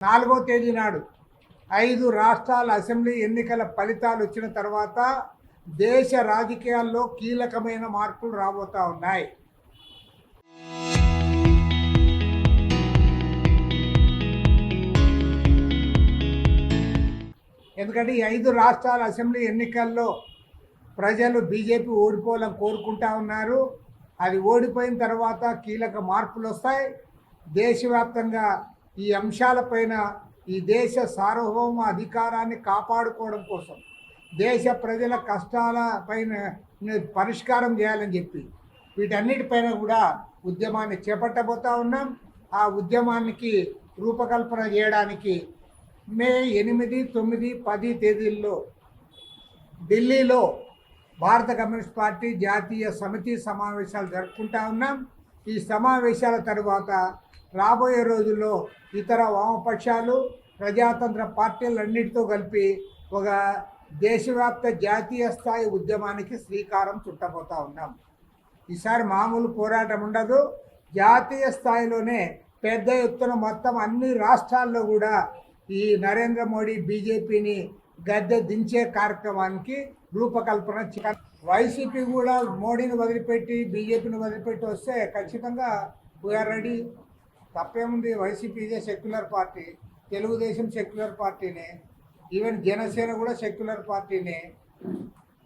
4వ తేదీ నాడు 5 రాష్ట్రాల అసెంబ్లీ ఎన్నికల ఫలితాలు వచ్చిన తర్వాత దేశ రాజకీయాల్లో కీలకమైన మార్పులు రాబోతా ఉన్నాయి. ఎందుకంటే ఈ 5 రాష్ట్రాల అసెంబ్లీ ఎన్నికల్లో ప్రజలు బీజేపీ ఓడిపోవాలని కోరుకుంటా ఉన్నారు. అది ఓడిపోయిన తర్వాత కీలక మార్పులు వస్తాయి. దేశవ్యాప్తంగా ఈ అంశాలపైన ఈ దేశ సార్వభౌమ అధికారాన్ని కాపాడుకోవడం కోసం దేశ ప్రజల కష్టాల పైన పరిష్కారం చేయాలని చెప్పి వీటన్నిటిపైన కూడా ఉద్యమాన్ని చేపట్టబోతా ఉన్నాం. ఆ ఉద్యమానికి రూపకల్పన చేయడానికి మే 8, 9, 10 తేదీల్లో ఢిల్లీలో భారత కమ్యూనిస్ట్ పార్టీ జాతీయ సమితి సమావేశాలు జరుపుకుంటా ఉన్నాం. ఈ సమావేశాల తర్వాత రాబోయే రోజుల్లో ఇతర వామపక్షాలు ప్రజాతంత్ర పార్టీలన్నిటితో కలిపి ఒక దేశవ్యాప్త జాతీయ స్థాయి ఉద్యమానికి శ్రీకారం చుట్టబోతా ఉన్నాం. ఈసారి మామూలు పోరాటం ఉండదు. జాతీయ స్థాయిలోనే పెద్ద ఎత్తున మొత్తం అన్ని రాష్ట్రాల్లో కూడా ఈ నరేంద్ర మోడీ బీజేపీని గద్దె దించే కార్యక్రమానికి రూపకల్పన. వైసీపీ కూడా మోడీని వదిలిపెట్టి బీజేపీని వదిలిపెట్టి వస్తే ఖచ్చితంగా వీఆర్ రెడీ. తప్పేముంది? వైసీపీ ఇదే సెక్యులర్ పార్టీ, తెలుగుదేశం సెక్యులర్ పార్టీనే, ఈవెన్ జనసేన కూడా సెక్యులర్ పార్టీనే.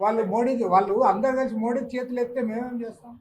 వాళ్ళు అందరు కలిసి మోడీ చేతులు ఎత్తే మేమేం చేస్తాం?